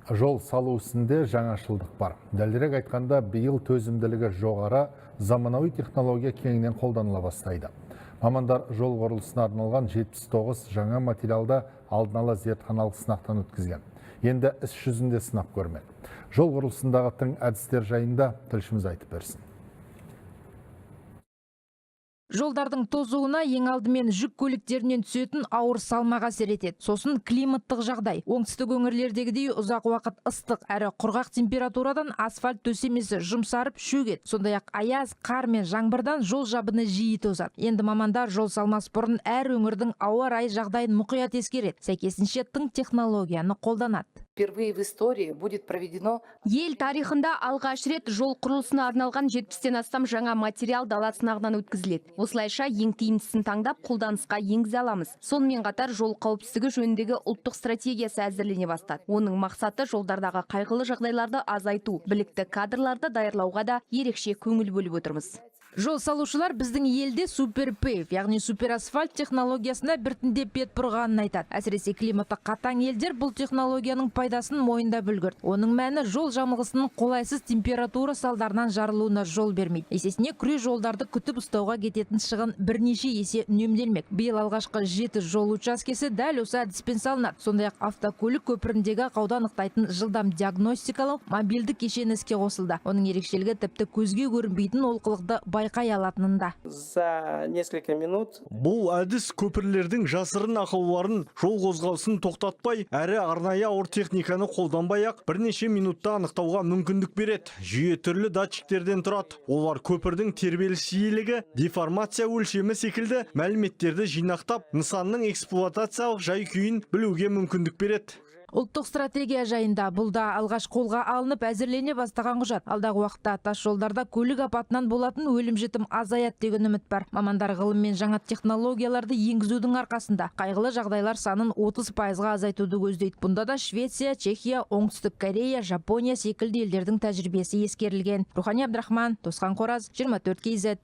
Жол салу ісінде жаңашылдық бар. Дәлірек айтқанда, биыл төзімділігі жоғары заманауи технология кеңінен қолданыла бастайды. Мамандар жол құрылысына арналған 79 жаңа материалда алдын ала зертханалық сынақтан өткізген. Енді іс жүзінде сынап көрмек. Жол құрылысындағы тың әдістер жайында тілшіміз айтып берсін. Жолдардың тозуына ең алдымен жүк көліктерінен түсетін ауыр салмақ әсер етеді. Сосын климаттық жағдай. Оңтүстік өңірлердегідей ұзақ уақыт ыстық әрі құрғақ температурадан асфальт төсемесі жұмсарып шөгеді. Сондай-ақ аяз, қар мен жаңбырдан жол жабыны жиі тозады. Енді мамандар жол салмас бұрын әр өңірдің ауа райы жағдайын мұқият ескереді. Сәйкесінше тың технологияны қолданады. Впервые в истории будет проведено. Ел тарихында алғаш рет жол құрылысына арналған 70-тен астам жаңа материал дала сынағынан өткізіледі. Осылайша ең тиімдісін таңдап қолданысқа енгізе аламыз. Сонымен қатар жол қауіпсіздігі жөніндегі ұлттық стратегиясы әзірлене бастады. Оның мақсаты жолдардағы қайғылы жағдайларды азайту, білікті кадрларды даярлауға да ерекше көңіл бөліп отырмыз. Жол салушылар біздің елде суперпейв, яғни суперасфальт технологиясына біртіндеп бет бұрғанын айтады. Әсіресе климаты қатаң елдер бұл технологияның пайдасын мойындап үлгерді. Оның мәні жол жамылғысының қолайсыз температура салдарынан жарылуына жол бермейді. Есесіне күре жолдарды күтіп ұстауға кететін шығын бірнеше есе үнемделмек. Биыл алғашқы 7 жол учаскесі дәл осы әдіспен салынады. Сондай-ақ автокөлік көпіріндегі ақауды анықтайтын жылдам диагностикалау мобильді кешен іске қосылды. Оның ерекшелігі тіпті көзге көрінбейтін олқылықты байқай алатынында. За несколько минут бұл әдіс көпірлердің жасырын ақауларын, жол қозғалысын тоқтатпай, әрі арнайы ауыр техниканы қолданбай-ақ бірнеше минутта анықтауға мүмкіндік береді. Жүйе түрлі датчиктерден тұрады. Олар көпірдің тербеліс жиілігі, деформация өлшемі секілді мәліметтерді жинақтап, нысанның эксплуатациялық жай-күйін білуге мүмкіндік береді. Ұлттық стратегия жайында бұл да алғаш қолға алынып әзірлене бастаған құжат. Алдағы уақытта тас жолдарда көлік апатынан болатын өлім-жітім азаяды деген үміт бар. Мамандар ғылым мен жаңа технологияларды енгізудің арқасында қайғылы жағдайлар санын 30%-ға азайтуды көздейді. Бұнда да Швеция, Чехия, Оңтүстік Корея, Жапония секілді елдердің тәжірибесі ескерілген. Рухани Абдрахман, Тосқан Қораз, 24 KZ.